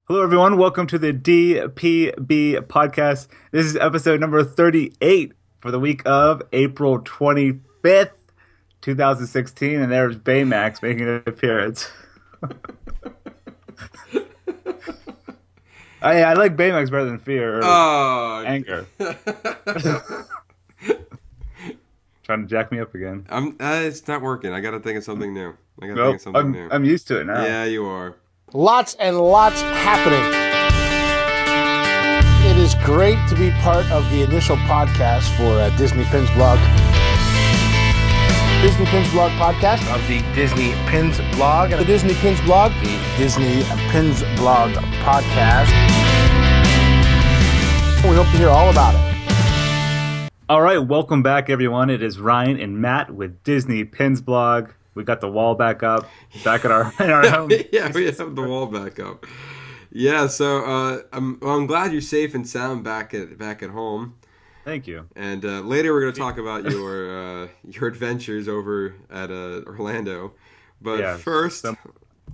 Hello, everyone. Welcome to the DPB podcast. This is episode number 38 for the week of April 25th, 2016. And there's Baymax making an appearance. I like Baymax better than Fear or Oh, Anger. Trying to jack me up again. it's not working. I gotta think of something new. I gotta think Nope, of something new. I'm used to it now. Yeah, you are. Lots and lots happening. It is great to be part of the initial podcast for Disney Pins Blog. Disney Pins Blog podcast of the Disney Pins Blog and the Disney Pins Blog, the Disney Pins Blog podcast. We hope to hear all about it. All right, welcome back, everyone. It is Ryan and Matt with Disney Pins Blog. We got the wall back up, back at our home. Yeah, we have the wall back up. Yeah, so I'm glad you're safe and sound back at home. Thank you. And later we're going to talk about your adventures over at Orlando. But Yeah, first,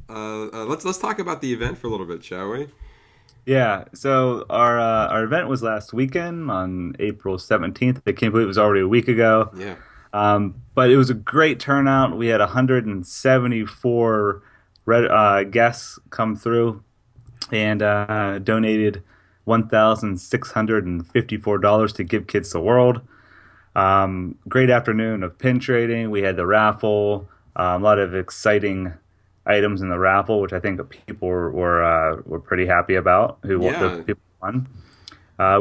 let's talk about the event for a little bit, shall we? Yeah, so our event was last weekend on April 17th. I can't believe it was already a week ago. Yeah. But it was a great turnout. We had 174 guests come through and donated $1,654 to Give Kids the World. Great afternoon of pin trading. We had the raffle, a lot of exciting items in the raffle, which I think people were pretty happy about. The people won.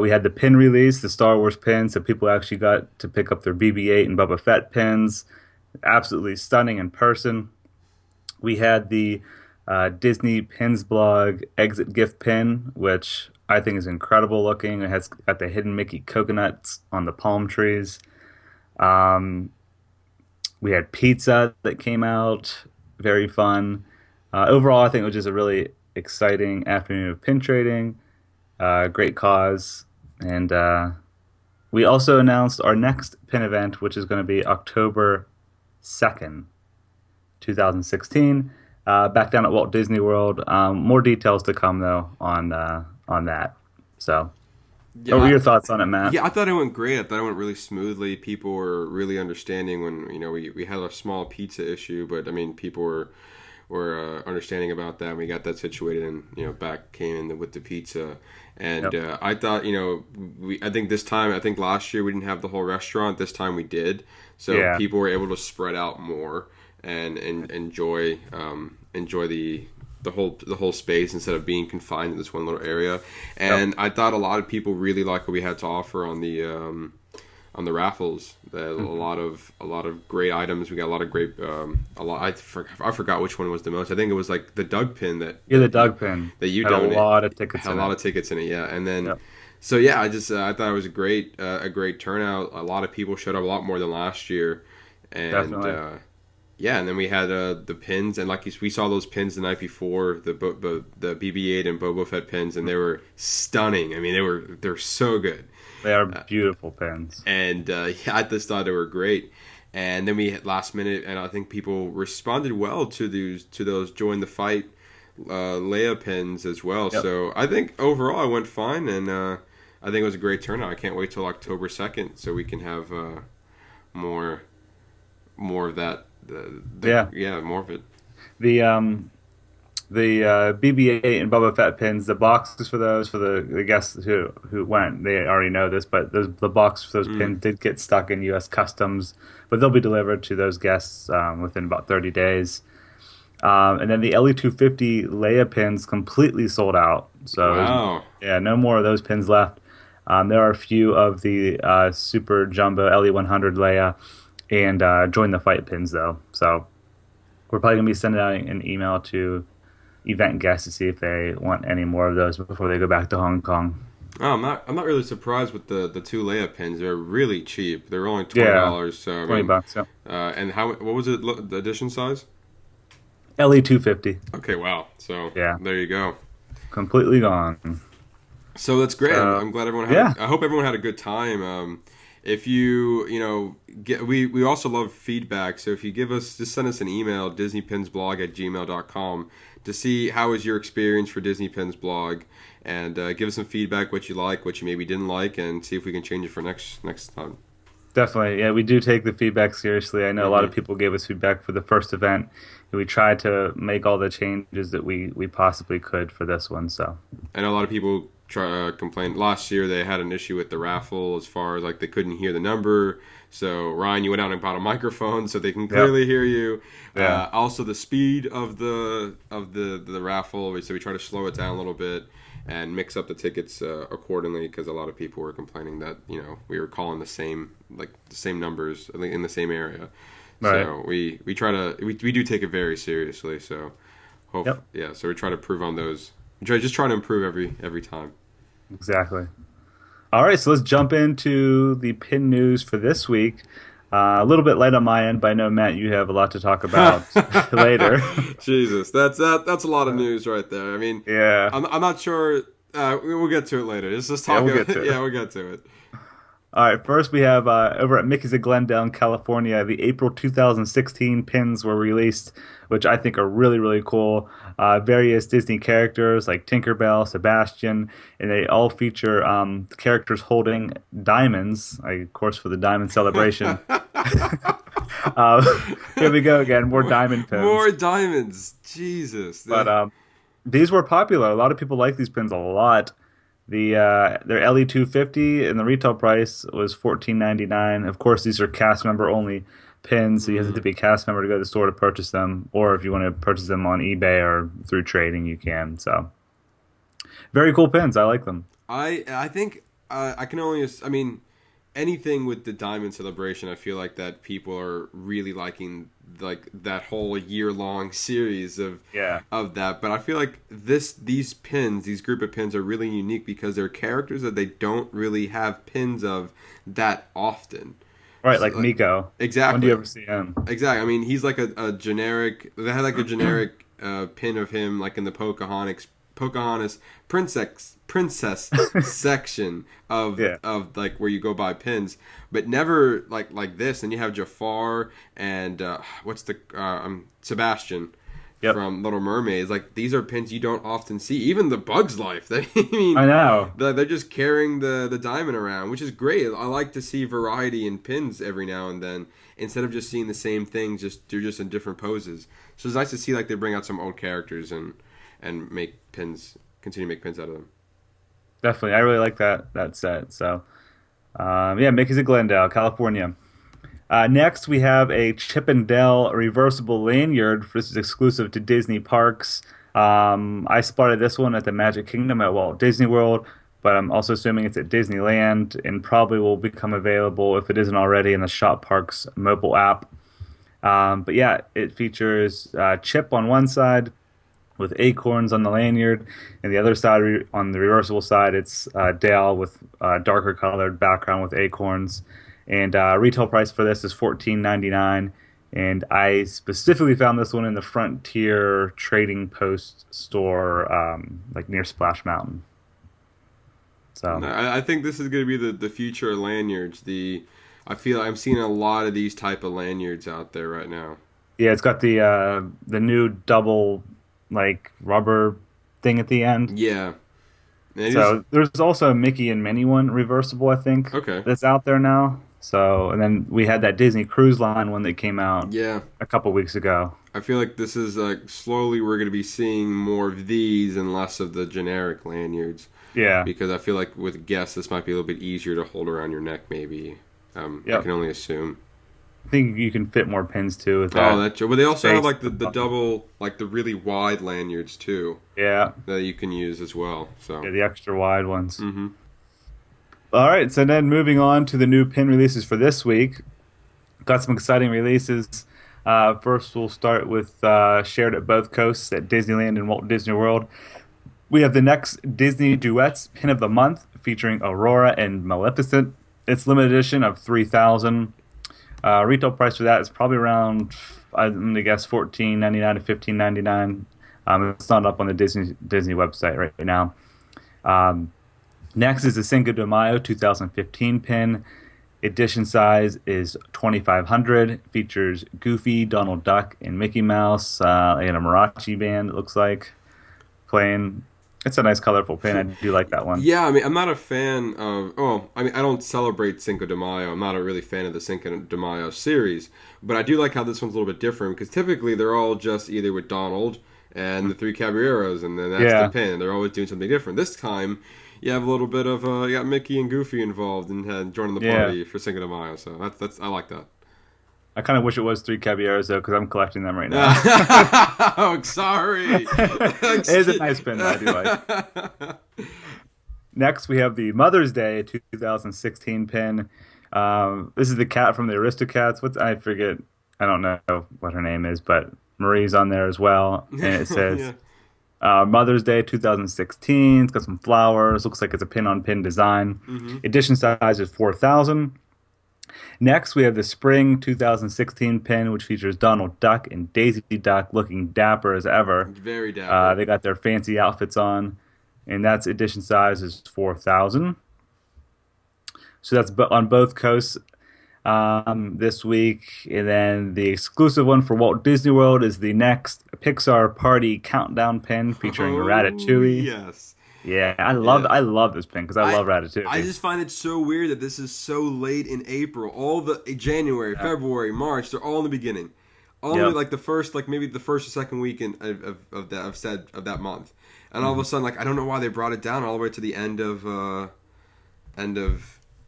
We had the pin release, the Star Wars pins, so people actually got to pick up their BB-8 and Boba Fett pins. Absolutely stunning in person. We had the Disney Pins Blog exit gift pin, which I think is incredible looking. It has got the hidden Mickey coconuts on the palm trees. We had pizza that came out. Very fun. Overall, I think it was just a really exciting afternoon of pin trading. Great cause. And we also announced our next pin event, which is going to be October 2nd, 2016, back down at Walt Disney World. More details to come, though, on that. So, Yeah, what were your thoughts on it, Matt? Yeah, I thought it went great. I thought it went really smoothly. People were really understanding when we had a small pizza issue, but I mean people were understanding about that. And we got that situated, and back came in with the pizza. And Yep. I thought I think this time, I think last year we didn't have the whole restaurant. This time we did, so Yeah. people were able to spread out more and enjoy the whole space instead of being confined to this one little area. And I thought a lot of people really liked what we had to offer on the raffles. A lot of great items. We got a lot of great I forgot which one was the most. I think it was like the Doug pin The Doug pin. that you had donated. a lot of tickets Had in a lot it. of tickets in it, yeah. And then Yep. so yeah, I thought it was a great turnout. A lot of people showed up, a lot more than last year. And Definitely. yeah, and then we had the pins, and we saw those pins the night before, the BB-8 and Boba Fett pins, and they were stunning. I mean, they're so good. They are beautiful pins. And yeah, I just thought they were great. And then we hit last minute, and I think people responded well to those join the fight Leia pins as well. Yep. So I think overall it went fine, and I think it was a great turnout. I can't wait till October 2nd so we can have more of that. More of it. The BB-8 and Boba Fett pins, the boxes for those, for the guests who went, they already know this, but the box for those pins did get stuck in U.S. Customs, but they'll be delivered to those guests within about 30 days. And then the LE250 Leia pins completely sold out. So Wow. yeah, no more of those pins left. There are a few of the Super Jumbo LE100 Leia and Join the Fight pins, though. So we're probably going to be sending out an email to event guests to see if they want any more of those before they go back to Hong Kong. Oh, I'm not really surprised with the two Leia pins. They're really cheap. They're only $20. So I mean, $20, yeah. And what was it? The edition size? LE250, Okay, wow. So Yeah. there you go. completely gone. So that's great. I'm glad everyone had. yeah. I hope everyone had a good time. If you get, we also love feedback. So if you just send us an email, disneypinsblog@gmail.com, to see how was your experience for Disney Pins blog, and give us some feedback, what you like, what you maybe didn't like, and see if we can change it for next time. Definitely. Yeah, we do take the feedback seriously. I know a lot of Mm-hmm. people gave us feedback for the first event, and we tried to make all the changes that we possibly could for this one. So, I know a lot of people complained last year. They had an issue with the raffle as far as like they couldn't hear the number. So Ryan, you went out and bought a microphone so they can clearly hear you. Yeah. Also, the speed of the raffle. So we try to slow it down a little bit and mix up the tickets accordingly, because a lot of people were complaining that we were calling the same numbers in the same area. Right. So we do take it very seriously. So Yep. yeah. So we try to improve on those. Just try to improve every time. Exactly. All right, so let's jump into the pin news for this week. A little bit light on my end, but I know, Matt, you have a lot to talk about later. Jesus, that's a lot of news right there. I mean, Yeah. I'm not sure. We'll get to it later. Let's talk. we'll get to it. Yeah, we'll get to it. All right, first we have over at Mickey's of Glendale in California, the April 2016 pins were released, which I think are really, really cool. Various Disney characters like Tinkerbell, Sebastian, and they all feature characters holding diamonds, of course, for the diamond celebration. Here we go again, more diamond pins. More diamonds. Jesus. But these were popular. A lot of people like these pins a lot. Their LE 250 and the retail price was $14.99. Of course, these are cast member only pins, so you have to be a cast member to go to the store to purchase them, or if you want to purchase them on eBay or through trading, you can. So, very cool pins. I like them. I think I can only. I mean, anything with the diamond celebration, I feel like that people are really liking, like that whole year-long series of that. But I feel like these group of pins are really unique because they're characters that they don't really have pins of that often. Right, like Miko. Exactly. When do you ever see him? Exactly. I mean, he's like a generic. They had like a generic pin of him, like in the Pocahontas princess section of like where you go buy pins, but never like this. And you have Jafar and Sebastian from Little Mermaids. Like, these are pins you don't often see. Even the Bug's Life. I know. They're just carrying the diamond around, which is great. I like to see variety in pins every now and then, instead of just seeing the same thing. They're just in different poses. So it's nice to see like they bring out some old characters and make pins, continue to make pins out of them. Definitely. I really like that set. So, Mickey's of Glendale, California. Next, we have a Chip and Dale reversible lanyard. This is exclusive to Disney parks. I spotted this one at the Magic Kingdom at Walt Disney World, but I'm also assuming it's at Disneyland and probably will become available, if it isn't already, in the Shop Parks mobile app. But yeah, it features Chip on one side with acorns on the lanyard, and the other side, on the reversible side, it's Dale with darker colored background with acorns. And retail price for this is $14.99. And I specifically found this one in the Frontier Trading Post store, like near Splash Mountain. So I think this is going to be the future of lanyards. I feel I'm seeing a lot of these type of lanyards out there right now. Yeah, it's got the new double like rubber thing at the end. Yeah. There's also a Mickey and Minnie one reversible, I think. Okay. That's out there now. So, and then we had that Disney Cruise Line one that came out a couple weeks ago. I feel like this is like slowly we're going to be seeing more of these and less of the generic lanyards. Yeah. Because I feel like with guests, this might be a little bit easier to hold around your neck, maybe. I can only assume. I think you can fit more pins too with that. Oh, that's true. But they also have like the double, like the really wide lanyards too. Yeah. That you can use as well. So yeah, the extra wide ones. Mm-hmm. All right, so then moving on to the new pin releases for this week. Got some exciting releases. First, we'll start with shared at both coasts at Disneyland and Walt Disney World. We have the next Disney Duets Pin of the Month featuring Aurora and Maleficent. It's limited edition of 3,000. Retail price for that is probably around, I'm going to guess, $14.99 to $15.99. It's not up on the Disney website right now. Next is the Cinco de Mayo 2015 pin. Edition size is 2,500. Features Goofy, Donald Duck, and Mickey Mouse. And a mariachi band, it looks like, playing. It's a nice, colorful pin. I do like that one. Yeah, I mean, I'm not a fan of. Oh, I mean, I don't celebrate Cinco de Mayo. I'm not a really fan of the Cinco de Mayo series, but I do like how this one's a little bit different because typically they're all just either with Donald and the three caballeros, and then that's the pin. They're always doing something different. This time, you have a little bit of you got Mickey and Goofy involved and joining the party for Cinco de Mayo. So that's I like that. I kind of wish it was three caballeros though, because I'm collecting them right now. Oh, sorry. It is a nice pin that I do like. Next, we have the Mother's Day 2016 pin. This is the cat from the Aristocats. I forget. I don't know what her name is, but Marie's on there as well. And it says Mother's Day 2016. It's got some flowers. Looks like it's a pin-on-pin design. Mm-hmm. Edition size is 4,000. Next, we have the Spring 2016 pin, which features Donald Duck and Daisy Duck looking dapper as ever. Very dapper. They got their fancy outfits on, and that's edition size is 4,000. So that's on both coasts this week. And then the exclusive one for Walt Disney World is the next Pixar Party Countdown pin featuring Ratatouille. Yes. Yeah, I love this pin because I love Ratatouille. I just find it so weird that this is so late in April. All the January, February, March, they're all in the beginning. Only like the first, like maybe the first or second weekend of that month, and all of a sudden, like I don't know why they brought it down all the way to the end of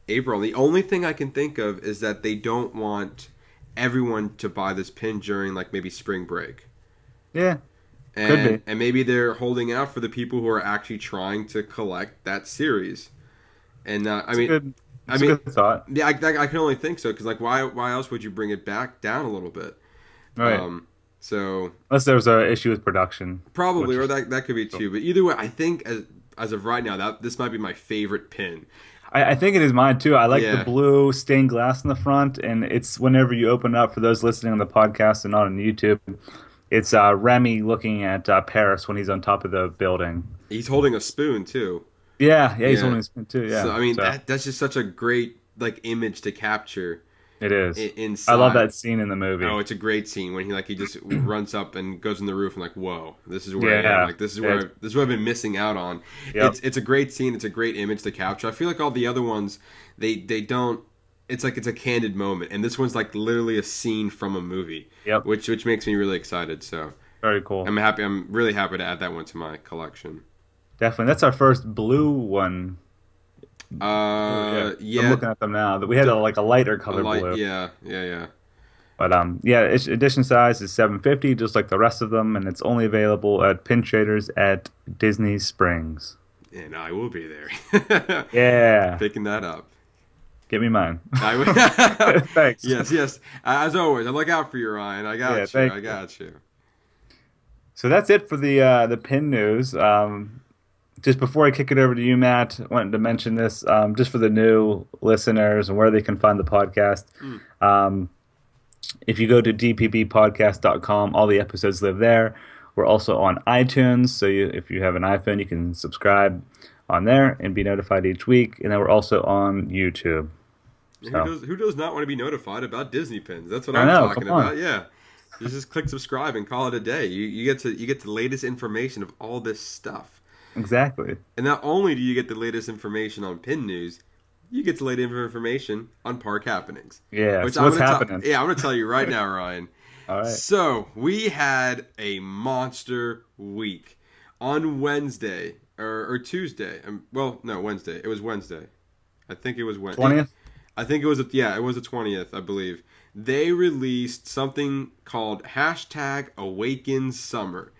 April. The only thing I can think of is that they don't want everyone to buy this pin during like maybe spring break. Yeah. And maybe they're holding out for the people who are actually trying to collect that series. And I mean, a good thought. Yeah, I can only think so because like why else would you bring it back down a little bit? Right. So unless there's an issue with production, probably, or that could be too. But either way, I think as of right now, that this might be my favorite pin. I think it is mine too. I like the blue stained glass in the front, and it's whenever you open up for those listening on the podcast and not on YouTube. It's Remy looking at Paris when he's on top of the building. He's holding a spoon too. Yeah, he's holding a spoon too. Yeah, so, I mean that's just such a great like image to capture. It is. Inside. I love that scene in the movie. Oh, it's a great scene when he just runs up and goes on the roof and like, whoa, this is where I am. Like this is what I've been missing out on. Yep. It's a great scene. It's a great image to capture. I feel like all the other ones they don't. It's like it's a candid moment, and this one's like literally a scene from a movie. Yep. Which makes me really excited. So very cool. I'm happy. I'm really happy to add that one to my collection. Definitely, that's our first blue one. Yeah. I'm looking at them now. We had a lighter color blue. Yeah. But edition size is 750, just like the rest of them, and it's only available at pin traders at Disney Springs. And I will be there. Yeah. Picking that up. Give me mine. Thanks. Yes. As always, I look out for you, Ryan. I got you. I got you. So that's it for the pin news. Just before I kick it over to you, Matt, I wanted to mention this just for the new listeners and where they can find the podcast. If you go to dpbpodcast.com, all the episodes live there. We're also on iTunes, so if you have an iPhone, you can subscribe on there and be notified each week. And then we're also on YouTube. So. Who does not want to be notified about Disney pins? That's what I'm talking about. Yeah, you just click subscribe and call it a day. You get the latest information of all this stuff. Exactly. And not only do you get the latest information on pin news, you get the latest information on park happenings. Yeah. So what's happening? I'm going to tell you right now, Ryan. All right. So we had a monster week on Wednesday or Tuesday. Wednesday. It was Wednesday. I think it was Wednesday. 20th? I think it was the 20th, I believe. They released something called #Awaken Summer.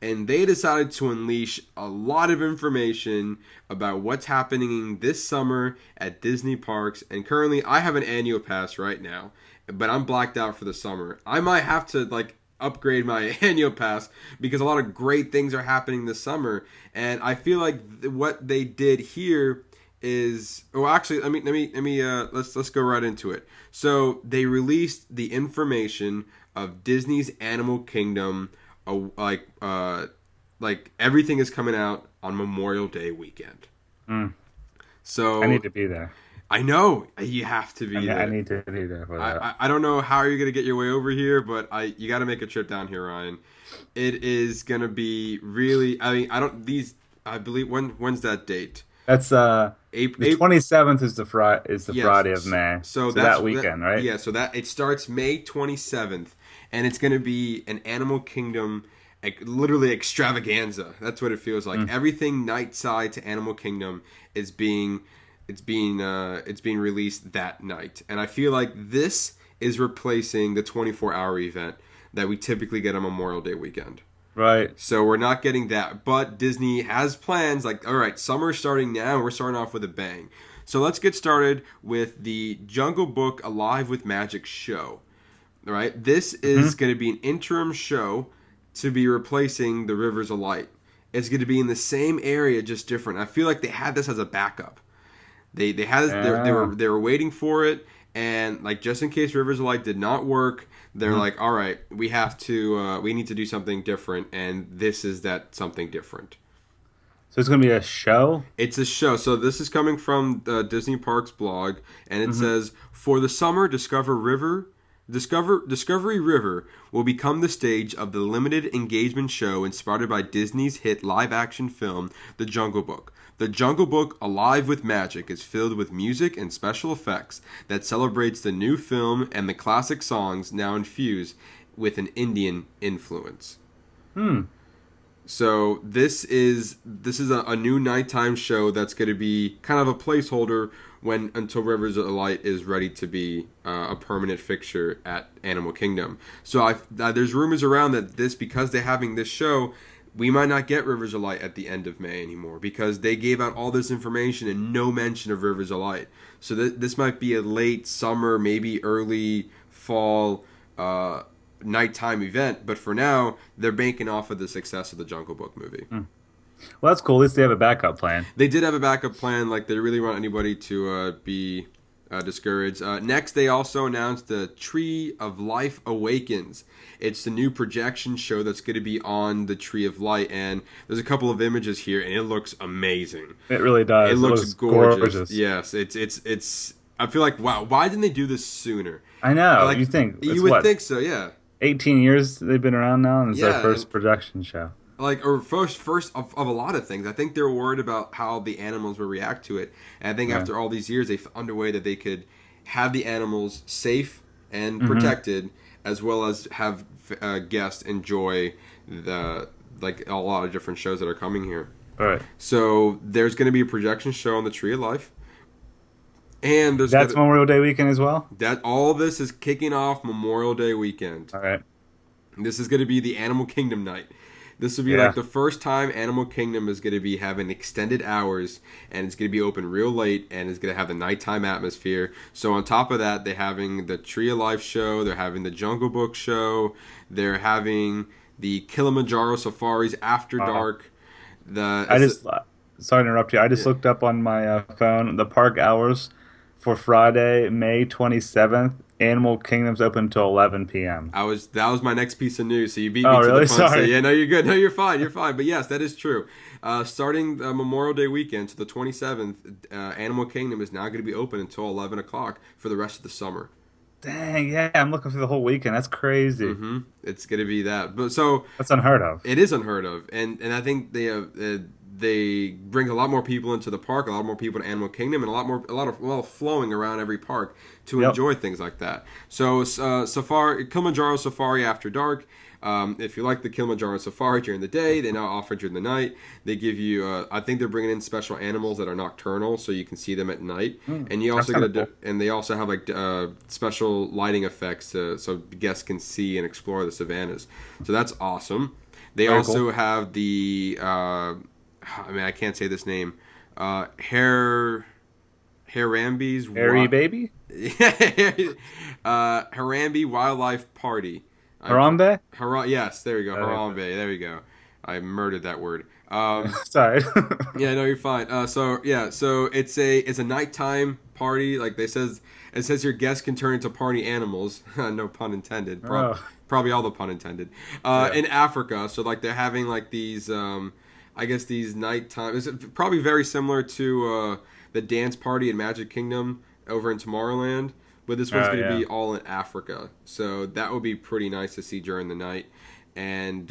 And they decided to unleash a lot of information about what's happening this summer at Disney parks. And currently, I have an annual pass right now, but I'm blacked out for the summer. I might have to upgrade my annual pass because a lot of great things are happening this summer. And I feel like what they did here is, let's go right into it. So they released the information of Disney's Animal Kingdom. Everything is coming out on Memorial Day weekend. So I need to be there. I know you have to be I there. need to be there for that. I don't know how you're gonna get your way over here, but you got to make a trip down here, Ryan. It is gonna be really. I mean, I don't these. I believe when's that date? That's the April. 27th is the Yes. Friday of May. So that weekend, right? Yeah. So that it starts May 27th, and it's gonna be an Animal Kingdom, like, literally extravaganza. That's what it feels like. Everything night side to Animal Kingdom is being released that night, and I feel like this is replacing the 24-hour event that we typically get on Memorial Day weekend. Right. So we're not getting that, but Disney has plans. Like, all right, summer's starting now, and we're starting off with a bang. So let's get started with the Jungle Book Alive with Magic show. All right, this is going to be an interim show to be replacing the Rivers of Light. It's going to be in the same area, just different. I feel like they had this as a backup. They had they were waiting for it, and like just in case Rivers of Light did not work, they're like, all right, we need to do something different, and this is that something different. So it's going to be a show? It's a show. So this is coming from the Disney Parks blog, and it says, for the summer, Discovery River will become the stage of the limited engagement show inspired by Disney's hit live-action film, The Jungle Book. The Jungle Book Alive with Magic is filled with music and special effects that celebrates the new film and the classic songs now infused with an Indian influence. So this is a new nighttime show that's going to be kind of a placeholder until Rivers of Light is ready to be a permanent fixture at Animal Kingdom. So there's rumors around that because they're having this show, we might not get Rivers of Light at the end of May anymore, because they gave out all this information and no mention of Rivers of Light. So this might be a late summer, maybe early fall nighttime event, but for now they're banking off of the success of the Jungle Book movie. Well, that's cool. At least they have a backup plan. They did have a backup plan. Like, they really want anybody to be discouraged. Next, they also announced the Tree of Life Awakens. It's the new projection show that's going to be on the Tree of Light, and there's a couple of images here, and it looks amazing. It really does. It looks gorgeous. Yes, it's. I feel like, wow, why didn't they do this sooner? I know. Like, you think you would think so, yeah. 18 years they've been around now, and it's their first and, production show. Like, or first of a lot of things. I think they were worried about how the animals would react to it. And I think after all these years, they found a way that they could have the animals safe and protected, as well as have guests enjoy a lot of different shows that are coming here. All right. So there's going to be a projection show on the Tree of Life. And that's Memorial Day weekend as well? All this is kicking off Memorial Day weekend. All right. This is going to be the Animal Kingdom night. This will be like the first time Animal Kingdom is going to be having extended hours, and it's going to be open real late, and it's going to have the nighttime atmosphere. So on top of that, they're having the Tree of Life show, they're having the Jungle Book show, they're having the Kilimanjaro Safaris After Dark. Sorry to interrupt you. I just looked up on my phone the park hours for Friday, May 27th. Animal Kingdom's open until 11 p.m. That was my next piece of news. So you beat me to really? the punch. Sorry. Yeah, no, you're good. No, you're fine. You're fine. But yes, that is true. Starting Memorial Day weekend to the 27th, Animal Kingdom is now going to be open until 11 o'clock for the rest of the summer. Dang, yeah, I'm looking for the whole weekend. That's crazy. Mm-hmm. It's going to be that. But so that's unheard of. It is unheard of, and I think they bring a lot more people into the park, a lot more people to Animal Kingdom, and a lot of flowing around every park to enjoy things like that. So Kilimanjaro Safari After Dark. If you like the Kilimanjaro Safari during the day, they now offer during the night. They give you, I think they're bringing in special animals that are nocturnal, so you can see them at night. And you also and they also have like special lighting effects so guests can see and explore the savannas. So that's awesome. They also have the, I can't say this name, Harambe's Hairy Baby? Harambe Wildlife Party. Harambe? Yes, there you go. Harambe. There you go. I murdered that word. Sorry. Yeah, no, you're fine. So it's a nighttime party. Like it says your guests can turn into party animals. No pun intended. Probably all the pun intended. In Africa. So like they're having like these I guess these nighttime is probably very similar to the dance party in Magic Kingdom over in Tomorrowland, but this one's Oh, going to yeah. be all in Africa, so that would be pretty nice to see during the night. And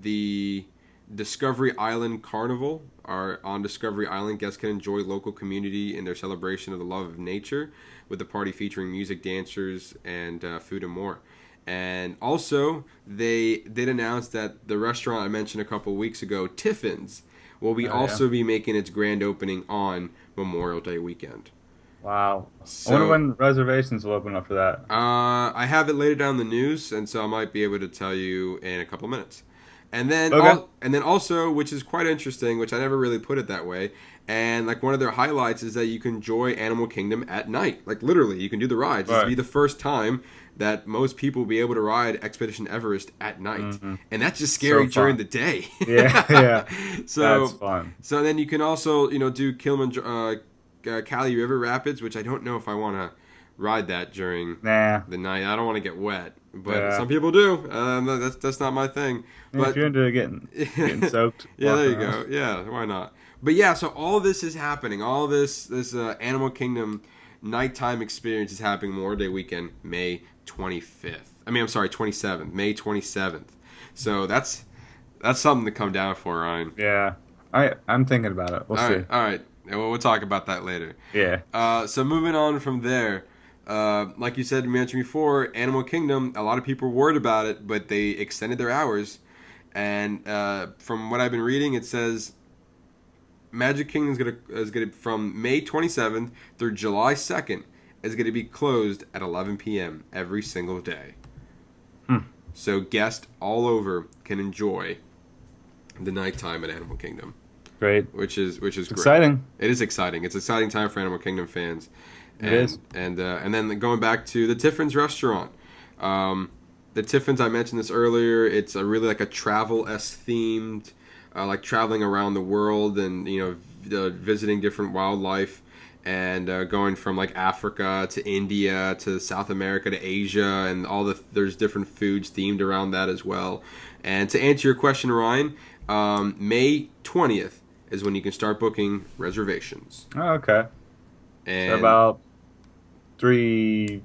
the Discovery Island Carnival are on Discovery Island. Guests can enjoy local community in their celebration of the love of nature, with the party featuring music, dancers, and food and more. And also, they did announce that the restaurant I mentioned a couple weeks ago, Tiffins, will be Oh, yeah. also be making its grand opening on Memorial Day weekend. Wow. I wonder So, when reservations will open up for that. I have it later down the news, and so I might be able to tell you in a couple minutes. Okay. And then also, which is quite interesting, which I never really put it that way, and like one of their highlights is that you can enjoy Animal Kingdom at night. Like literally, you can do the rides. This will be Right. the first time that most people will be able to ride Expedition Everest at night, and that's just scary So during fun. the day. Yeah, yeah. So, That's fun. so then you can also do Kilimanjaro, Cali River Rapids, which I don't know if I want to ride that during Nah. the night. I don't want to get wet, but Yeah. some people do. That's not my thing. If But you're into getting soaked. yeah, there you walking go. around. Yeah, why not? But yeah, so all this is happening. All this Animal Kingdom nighttime experience is happening Memorial Day weekend, May 25th. I'm sorry, 27th, May 27th. So that's something to come down for, Ryan. Yeah. I'm thinking about it. We'll see. All right. We'll talk about that later. Yeah. So moving on from there, like you mentioned before, Animal Kingdom. A lot of people were worried about it, but they extended their hours. And from what I've been reading, it says Magic Kingdom is gonna from May 27th through July 2nd is gonna be closed at 11 p.m. every single day. So guests all over can enjoy the nighttime at Animal Kingdom, Great. which is great. Exciting. It is exciting. It's an exciting time for Animal Kingdom fans. It is. And then going back to the Tiffins Restaurant. The Tiffins, I mentioned this earlier. It's a really like a travel-esque themed, like traveling around the world and visiting different wildlife, and going from like Africa to India to South America to Asia, and there's different foods themed around that as well. And to answer your question, Ryan, May 20th is when you can start booking reservations. Oh, okay. And So about 3-4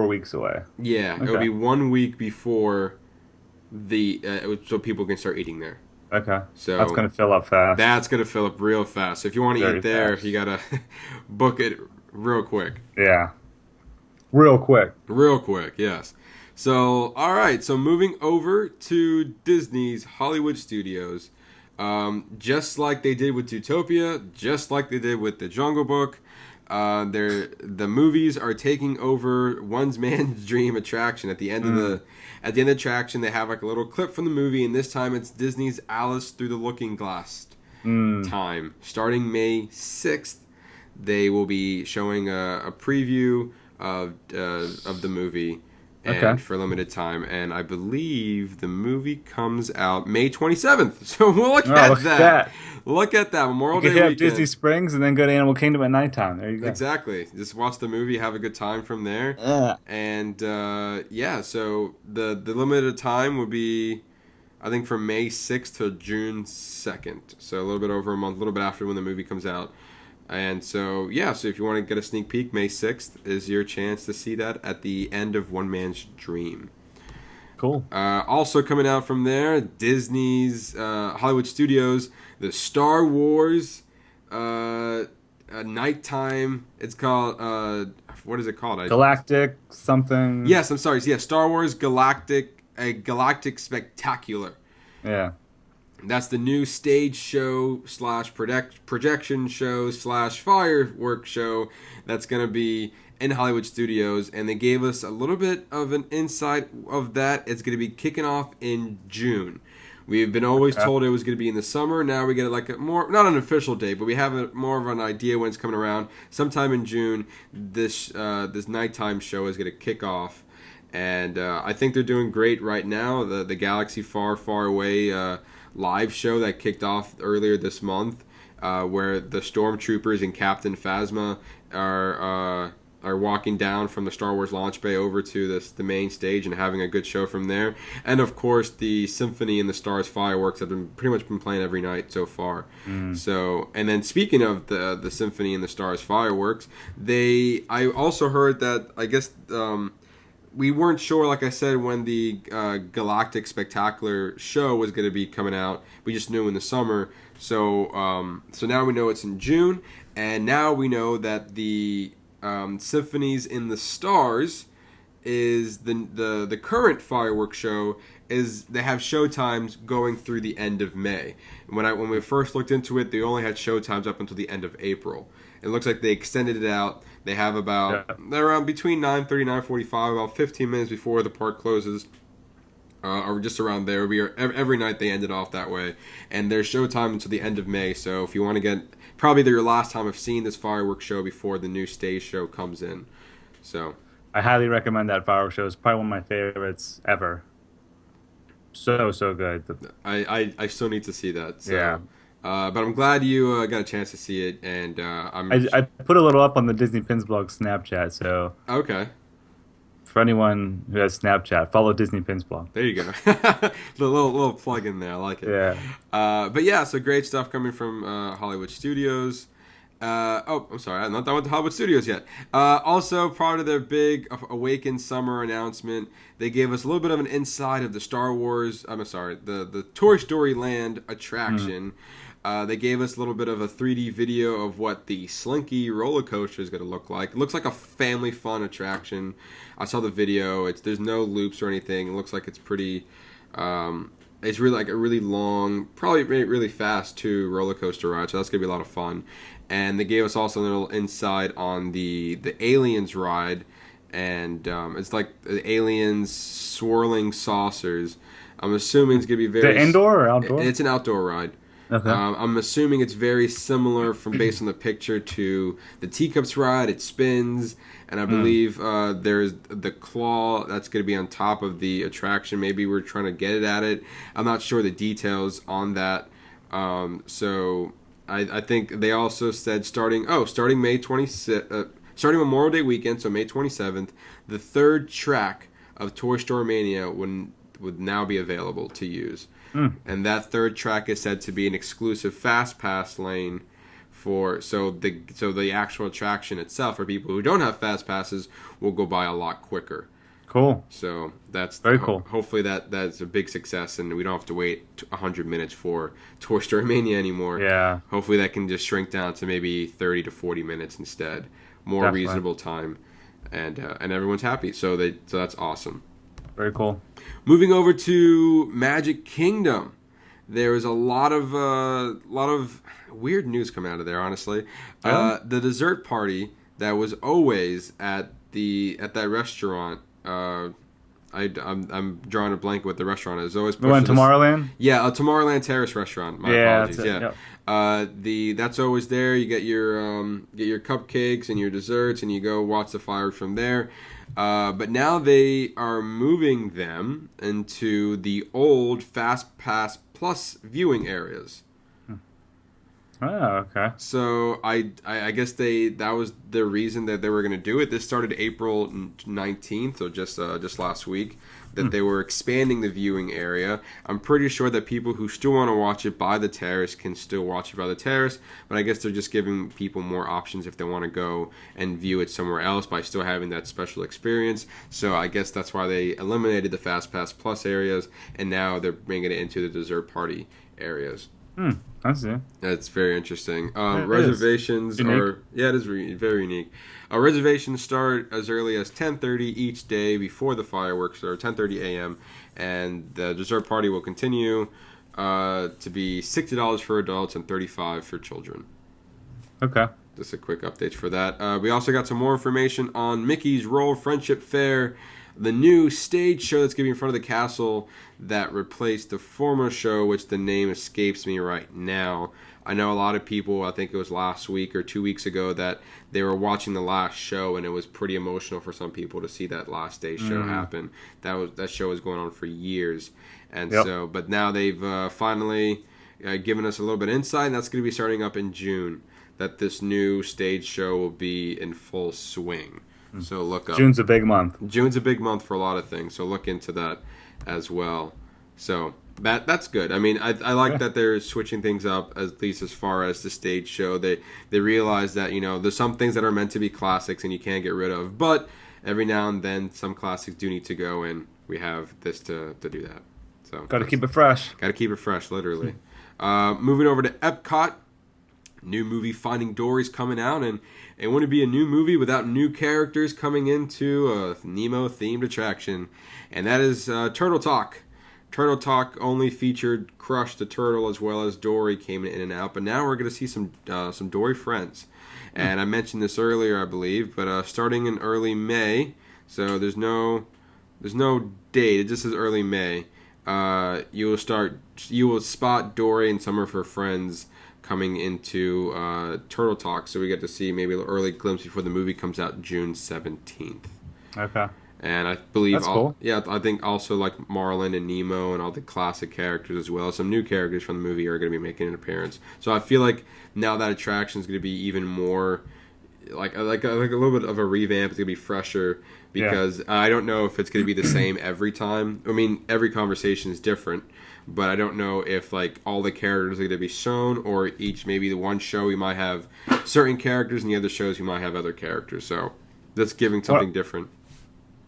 weeks away. yeah, Okay. it'll be 1 week before so people can start eating there. Okay. So That's going to fill up fast. That's gonna fill up real fast. So if you want to Very eat there, fast. you gotta book it real quick. Yeah. Real quick. Real quick, yes. So, all right. So moving over to Disney's Hollywood Studios, just like they did with Zootopia, just like they did with The Jungle Book, the movies are taking over one's man's dream attraction. At the end of the attraction, they have like a little clip from the movie, and this time it's Disney's Alice Through the Looking Glass time. Starting May 6th, they will be showing a preview of the movie. And Okay. for a limited time, and I believe the movie comes out May 27th. So we'll look at look at that. that. Look at that Memorial You Day could have weekend. Disney Springs and then go to Animal Kingdom at nighttime. There you go. Exactly. Just watch the movie, have a good time from there. And yeah, so the limited time would be, I think, from May 6th to June 2nd. So a little bit over a month, a little bit after when the movie comes out. And so, yeah, so if you want to get a sneak peek, May 6th is your chance to see that at the end of One Man's Dream. Cool. Also coming out from there, Disney's Hollywood Studios, the Star Wars nighttime. It's called what is it called? Galactic something. Yes, I'm sorry. Yeah, Star Wars Galactic Spectacular. Yeah. That's the new stage show / projection show / fireworks show that's going to be in Hollywood Studios. And they gave us a little bit of an insight of that. It's going to be kicking off in June. We've been always told it was going to be in the summer. Now we get like a more, not an official date, but we have more of an idea when it's coming around. Sometime in June, this nighttime show is going to kick off. And I think they're doing great right now. The Galaxy Far, Far Away live show that kicked off earlier this month, where the Stormtroopers and Captain Phasma are are walking down from the Star Wars launch bay over to the main stage and having a good show from there. And of course, the Symphony and the Stars fireworks have pretty much been playing every night so far. So, and then speaking of the Symphony and the Stars fireworks, I also heard that, I guess, we weren't sure, like I said, when the Galactic Spectacular show was going to be coming out. We just knew in the summer. So now we know it's in June, and now we know that the Symphonies in the Stars is the current fireworks show. They have show times going through the end of May. When we first looked into it, they only had show times up until the end of April. It looks like they extended it out. They have they're around between 9:30 and 9:45, about 15 minutes before the park closes, or just around there. Every night they ended off that way, and there's show time until the end of May. So if you want to get, probably your last time of seeing this fireworks show before the new stage show comes in. So I highly recommend that fireworks show. It's probably one of my favorites ever. So good. I still need to see that. So. Yeah. But I'm glad you got a chance to see it, and I put a little up on the Disney Pins blog Snapchat, so okay. For anyone who has Snapchat, follow Disney Pins blog. There you go. The little plug in there, I like it. Yeah. But yeah, so great stuff coming from Hollywood Studios. I'm sorry, I'm not done with the Hollywood Studios yet. Also, part of their big Awaken Summer announcement, they gave us a little bit of an inside of the the Toy Story Land attraction. They gave us a little bit of a 3D video of what the Slinky roller coaster is going to look like. It looks like a family fun attraction. I saw the video. There's no loops or anything. It looks like it's pretty. It's really like a really long, probably really fast too roller coaster ride. So that's gonna be a lot of fun. And they gave us also a little insight on the Aliens ride, and it's like the Aliens swirling saucers. I'm assuming it's gonna be very. The indoor or outdoor? It's an outdoor ride. Okay. I'm assuming it's very similar based on the picture to the Teacups ride. It spins, and I believe there's the claw that's going to be on top of the attraction. Maybe we're trying to get it at it. I'm not sure the details on that. So I think they also said starting May 26th, starting Memorial Day weekend, so May 27th, the third track of Toy Story Mania would now be available to use. And that third track is said to be an exclusive fast pass lane so the actual attraction itself for people who don't have fast passes will go by a lot quicker. Cool. So that's very cool. Hopefully that's a big success, and we don't have to wait 100 minutes for Toy Story Mania anymore. Yeah. Hopefully that can just shrink down to maybe 30 to 40 minutes instead. More Definitely. Reasonable time, and everyone's happy. So that's awesome. Very cool. Moving over to Magic Kingdom, there was a lot of weird news coming out of there. Honestly, the dessert party that was always at that restaurant. I'm drawing a blank with the restaurant. It was always We went to Tomorrowland. Yeah, a Tomorrowland Terrace restaurant. My apologies. That's Yep. That's always there. You get your cupcakes and your desserts, and you go watch the fireworks from there. But now they are moving them into the old Fast Pass Plus viewing areas. Oh, okay. So I guess that was the reason that they were going to do it. This started April 19th, so just last week, that they were expanding the viewing area. I'm pretty sure that people who still want to watch it by the terrace can still watch it by the terrace, but I guess they're just giving people more options if they want to go and view it somewhere else by still having that special experience. So I guess that's why they eliminated the Fast Pass Plus areas, and now they're bringing it into the dessert party areas. I see. That's very interesting. Reservations are it is very unique. Reservations start as early as 10:30 each day before the fireworks, or 10:30 a.m. And the dessert party will continue to be $60 for adults and $35 for children. Okay. Just a quick update for that. We also got some more information on Mickey's Roll Friendship Fair, the new stage show that's going to be in front of the castle that replaced the former show, which the name escapes me right now. I know a lot of people, I think it was last week or 2 weeks ago, that they were watching the last show, and it was pretty emotional for some people to see that last day show happen. That show was going on for years. And but now they've finally giving us a little bit of insight, and that's going to be starting up in June. That this new stage show will be in full swing. So look up. June's a big month. June's a big month for a lot of things, so look into that as well. So that's good. I mean, I like that they're switching things up, at least as far as the stage show. They realize that, you know, there's some things that are meant to be classics and you can't get rid of, but every now and then some classics do need to go, and we have this to do that. So Got to keep it fresh. Got to keep it fresh, literally. Moving over to Epcot. New movie Finding Dory's coming out, and it wouldn't be a new movie without new characters coming into a Nemo-themed attraction, and that is Turtle Talk. Turtle Talk only featured Crush the Turtle as well as Dory came in and out, but now we're going to see some Dory friends. And I mentioned this earlier, I believe, but starting in early May, so there's no date, it just says early May, you will spot Dory and some of her friends coming into Turtle Talk, so we get to see maybe an early glimpse before the movie comes out June 17th. Okay. And I believe, that's cool. Yeah, I think also like Marlin and Nemo and all the classic characters as well. Some new characters from the movie are going to be making an appearance. So I feel like now that attraction is going to be even more like a little bit of a revamp. It's going to be fresher because I don't know if it's going to be the same every time. I mean, every conversation is different. But I don't know if like all the characters are going to be shown, or each maybe the one show we might have certain characters, and the other shows we might have other characters. So that's giving something different.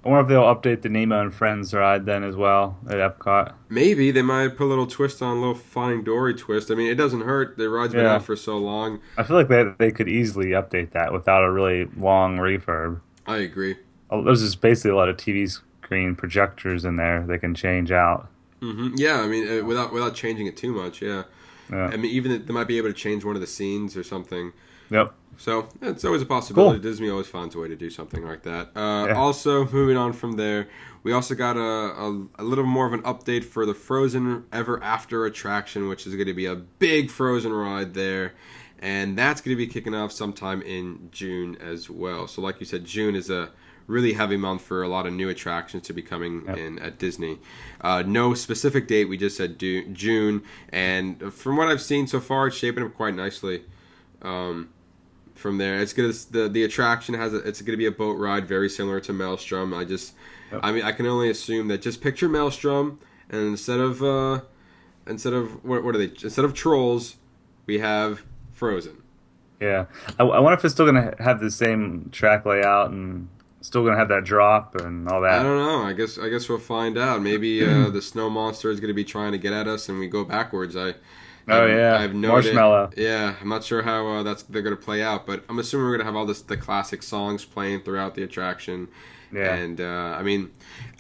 I wonder if they'll update the Nemo and Friends ride then as well at Epcot. Maybe they might put a little twist on, a little Finding Dory twist. I mean, it doesn't hurt. The ride's been out for so long. I feel like they could easily update that without a really long refurb. I agree. There's just basically a lot of TV screen projectors in there they can change out. Mm-hmm. Yeah, I mean, without changing it too much, yeah. I mean, even they might be able to change one of the scenes or something. Yep. So it's always a possibility. Cool. Disney always finds a way to do something like that. Also, moving on from there, we also got a little more of an update for the Frozen Ever After attraction, which is going to be a big Frozen ride there. And that's going to be kicking off sometime in June as well. So like you said, June is a really heavy month for a lot of new attractions to be coming in at Disney. No specific date. We just said June. And from what I've seen so far, it's shaping up quite nicely. From there, it's gonna the attraction it's gonna be a boat ride very similar to Maelstrom. I mean, I can only assume that just picture Maelstrom, and instead of what are they? Instead of trolls, we have Frozen. Yeah, I wonder if it's still gonna have the same track layout and still gonna have that drop and all that. I don't know. I guess we'll find out. Maybe the snow monster is gonna be trying to get at us, and we go backwards. I have no Marshmallow. idea. Yeah, I'm not sure how they're going to play out, but I'm assuming we're going to have all the classic songs playing throughout the attraction. Yeah. And, I mean,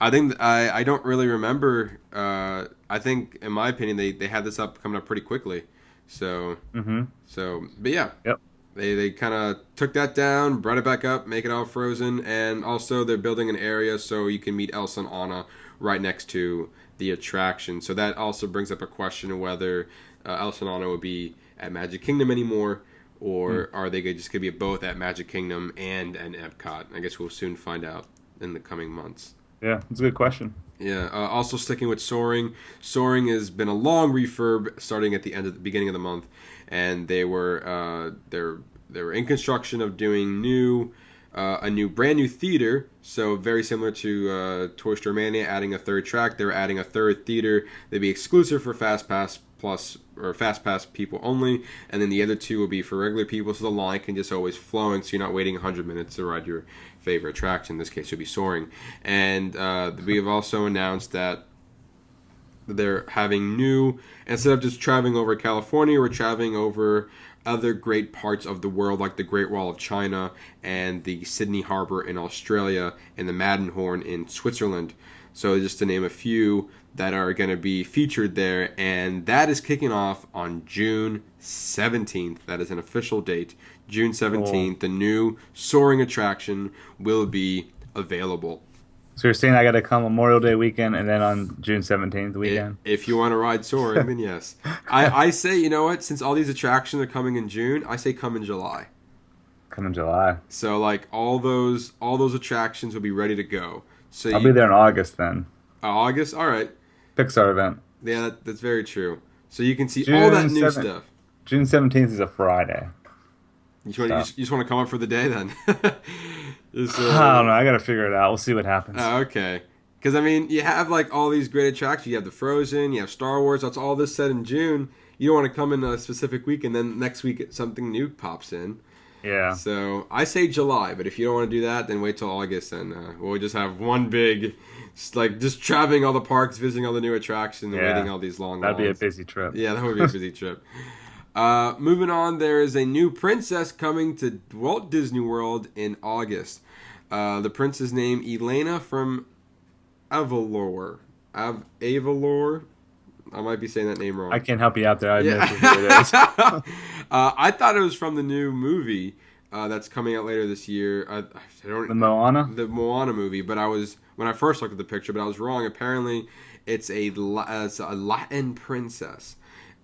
I think I don't really remember. I think, in my opinion, they had this coming up pretty quickly. So, but yeah. Yep. They kind of took that down, brought it back up, make it all Frozen, and also they're building an area so you can meet Elsa and Anna right next to the attraction. So that also brings up a question of whether Elsa and Anna will be at Magic Kingdom anymore, or are they just going to be both at Magic Kingdom and Epcot? I guess we'll soon find out in the coming months. Yeah, that's a good question. Yeah. Also sticking with Soaring. Soaring has been a long refurb starting at the beginning of the month, and they were in construction of doing a brand new theater. So very similar to Toy Story Mania, adding a third track. They're adding a third theater. They'd be exclusive for Fast Pass Plus or Fast Pass people only, and then the other two will be for regular people, so the line can just always flowing, so you're not waiting 100 minutes to ride your favorite attraction. In this case, it would be Soaring. And we have also announced that they're having instead of just traveling over California, we're traveling over other great parts of the world, like the Great Wall of China and the Sydney Harbour in Australia and the Matterhorn in Switzerland. So just to name a few that are going to be featured there, and that is kicking off on June 17th. That is an official date. June 17th, the new Soaring attraction will be available. So you're saying I got to come Memorial Day weekend and then on June 17th weekend? If you want to ride Soaring, then yes. I say, you know what, since all these attractions are coming in June, I say come in July. Come in July. So like all those attractions will be ready to go. So I'll be there in August then. August? All right. Pixar event. Yeah, that's very true. So you can see all that new stuff. June 17th is a Friday. You just want to come up for the day then? I don't know. I got to figure it out. We'll see what happens. Okay. Because, I mean, you have, like, all these great attractions. You have the Frozen, you have Star Wars. That's all this set in June. You don't want to come in a specific week, and then next week something new pops in. Yeah. So, I say July, but if you don't want to do that, then wait till August, and we'll just have one big, just traveling all the parks, visiting all the new attractions, and waiting all these long That'd be a lines. busy trip. Yeah, that would be a busy trip. Moving on, there is a new princess coming to Walt Disney World in August. The princess named Elena from Avalor. Avalor? I might be saying that name wrong. I can't help you out there. I know who it is. I thought it was from the new movie that's coming out later this year. The Moana? The Moana movie. But when I first looked at the picture, but I was wrong. Apparently, it's a Latin princess.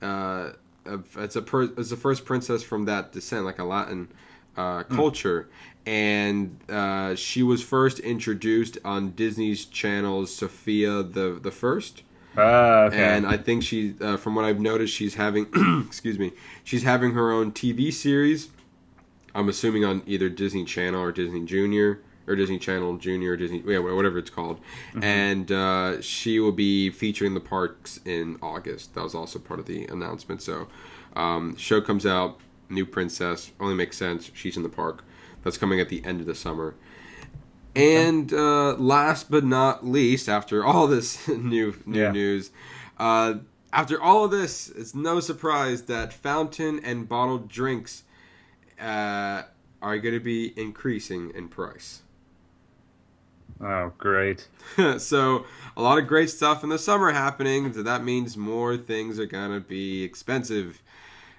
It's the first princess from that descent, like a Latin culture, and she was first introduced on Disney's channel's Sophia the First. Okay. And I think she, from what I've noticed, she's having, she's having her own TV series. I'm assuming on either Disney Channel or Disney Junior. Or Disney Channel Junior, or Disney, whatever it's called. Mm-hmm. And she will be featuring the parks in August. That was also part of the announcement. So, show comes out, new princess, only makes sense. She's in the park. That's coming at the end of the summer. And last but not least, after all this new news, after all of this, it's no surprise that fountain and bottled drinks are going to be increasing in price. Oh, great. So, a lot of great stuff in the summer happening. So that means more things are going to be expensive.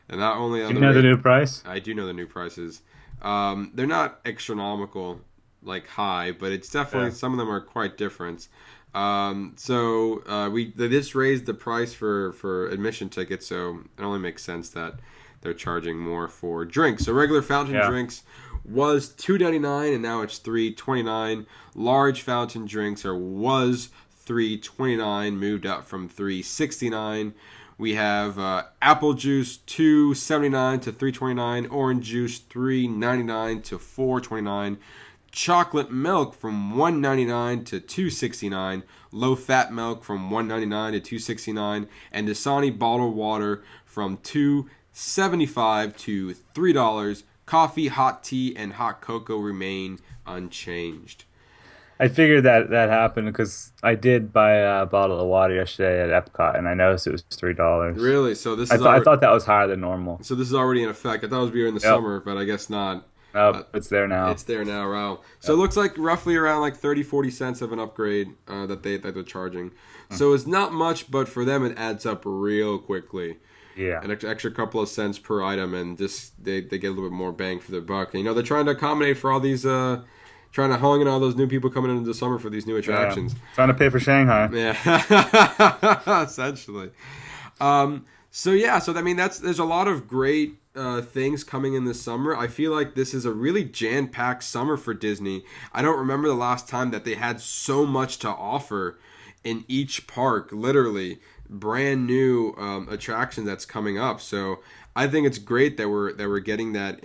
And not only on Do you know the new price? I do know the new prices. They're not astronomical, like high, but it's definitely, some of them are quite different. They just raised the price for admission tickets, so it only makes sense that they're charging more for drinks. So regular fountain drinks was $2.99 and now it's $3.29. Large fountain drinks was $3.29, moved up from $3.69. We have apple juice $2.79 to $3.29, orange juice $3.99 to $4.29, chocolate milk from $1.99 to $2.69, low fat milk from $1.99 to $2.69, and Dasani bottled water from $2.75 to $3. Coffee, hot tea, and hot cocoa remain unchanged. I figured that happened because I did buy a bottle of water yesterday at Epcot, and I noticed it was $3. Really? So this I thought that was higher than normal. So this is already in effect. I thought it was beer in the summer, but I guess not. It's there now. It's there now, wow. So it looks like roughly around like 30-40 cents of an upgrade that they're charging. So it's not much, but for them it adds up real quickly. Yeah. An extra couple of cents per item, and just they get a little bit more bang for their buck. And, they're trying to accommodate for all these, trying to hong in all those new people coming into the summer for these new attractions. Trying to pay for Shanghai. Yeah, essentially. There's a lot of great things coming in this summer. I feel like this is a really jam-packed summer for Disney. I don't remember the last time that they had so much to offer in each park, literally brand new attraction that's coming up. So I think it's great that we're getting that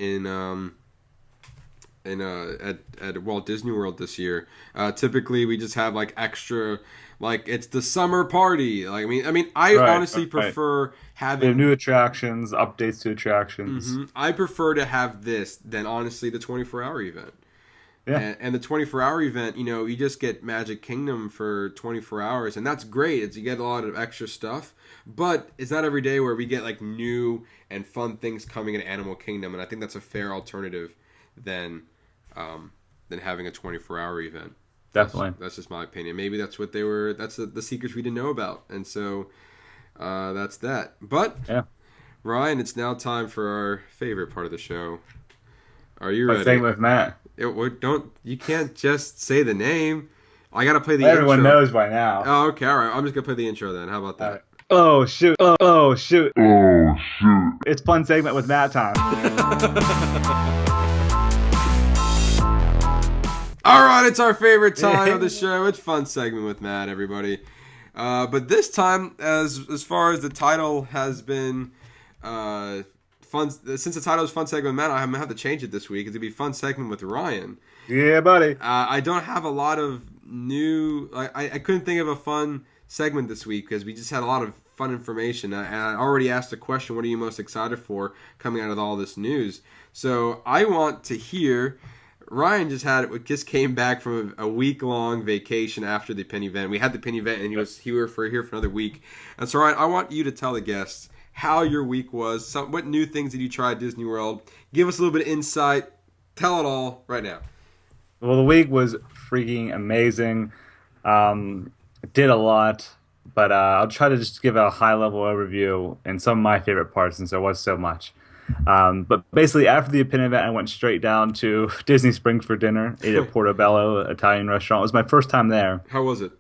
at Walt Disney World this year. Typically we just have like extra, like it's the summer party. Like I honestly prefer having new attractions, updates to attractions. Mm-hmm. I prefer to have this than honestly the 24-hour event. Yeah. And the 24-hour event, you just get Magic Kingdom for 24 hours, and that's great. You get a lot of extra stuff, but it's not every day where we get like new and fun things coming in Animal Kingdom, and I think that's a fair alternative than having a 24-hour event. Definitely. That's just my opinion. Maybe that's what they were. That's the secrets we didn't know about, and so that's that. But Ryan, it's now time for our favorite part of the show. Are you ready? Same with Matt. You can't just say the name. I gotta play the intro. Everyone knows by now. Oh, okay, all right. I'm just gonna play the intro then. How about that? Right. Oh shoot! Oh shoot! Oh shoot! It's fun segment with Matt time. All right, it's our favorite time of the show. It's fun segment with Matt, everybody. But this time, as far as the title has been fun, since the title is Fun Segment Man, I'm gonna have to change it this week. It's gonna be Fun Segment with Ryan. Yeah, buddy. I don't have a lot of new. I couldn't think of a fun segment this week because we just had a lot of fun information. And I already asked the question, "What are you most excited for coming out of all this news?" So I want to hear. Ryan just came back from a week-long vacation after the pin event. We had the pin event, and he was here for another week. And so, Ryan, I want you to tell the guests how your week was. What new things did you try at Disney World? Give us a little bit of insight. Tell it all right now. Well, the week was freaking amazing. Did a lot, but I'll try to just give a high-level overview and some of my favorite parts since there was so much. But basically, after the pin event, I went straight down to Disney Springs for dinner. Ate at Portobello Italian restaurant. It was my first time there. How was it?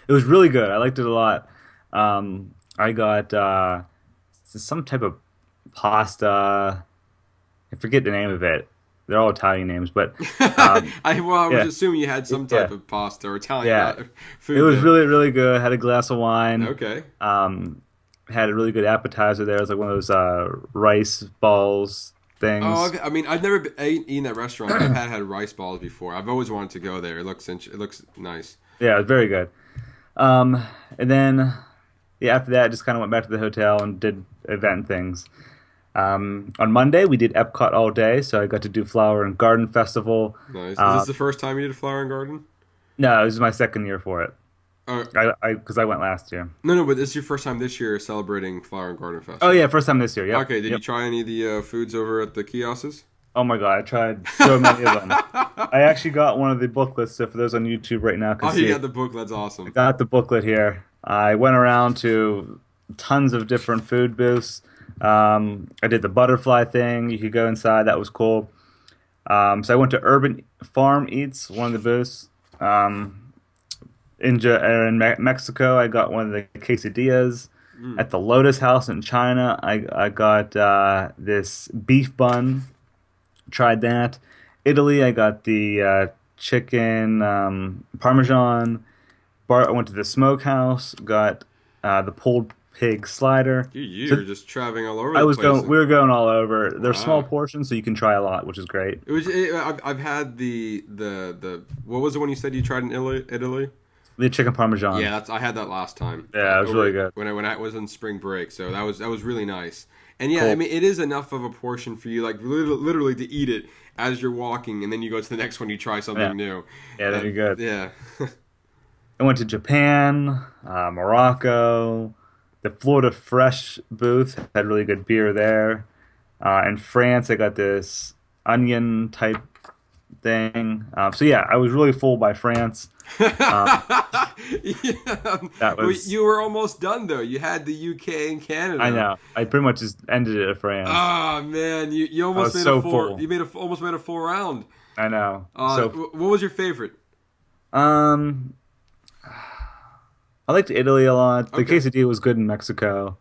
It was really good. I liked it a lot. I got some type of pasta. I forget the name of it. They're all Italian names, but I was assuming you had some type of pasta or Italian food. It was really, really good. Had a glass of wine. Okay. Had a really good appetizer there. It was like one of those rice balls things. Oh, okay. I mean, I've never eaten at restaurant. I've had rice balls before. I've always wanted to go there. It looks nice. Yeah, it was very good. And then after that, just kind of went back to the hotel and did event things. On Monday, we did Epcot all day, so I got to do Flower and Garden Festival. Nice. Is this the first time you did Flower and Garden? No, this is my second year for it. Because I went last year. No, but this is your first time this year celebrating Flower and Garden Festival. Oh yeah, first time this year. Yeah. Okay. Did you try any of the foods over at the kiosks? Oh my god, I tried so many of them. I actually got one of the booklets. So for those on YouTube right now, can see you got the booklet. That's awesome. I got the booklet here. I went around to tons of different food booths. I did the butterfly thing. You could go inside. That was cool. So I went to Urban Farm Eats, one of the booths. In Mexico, I got one of the quesadillas. At the Lotus House in China, I got this beef bun. Tried that. Italy, I got the chicken parmesan. I went to the smokehouse. Got the pulled pig slider. You're just traveling all over. We were going all over. They're small portions, so you can try a lot, which is great. I've had the what was the one you said you tried in Italy? The chicken parmesan. Yeah, I had that last time. Yeah, it was really good. When I was on spring break, so that was really nice. And yeah, cool. I mean, it is enough of a portion for you, like literally to eat it as you're walking, and then you go to the next one, you try something new. Yeah, that'd be good. Yeah. I went to Japan, Morocco. The Florida Fresh booth had really good beer there. In France, I got this onion type thing. So yeah, I was really full by France. That was. You were almost done though. You had the UK and Canada. I know. I pretty much just ended it at France. Oh man, you almost made a full. Full. You almost made a full round. I know. What was your favorite? I liked Italy a lot. The quesadilla was good in Mexico.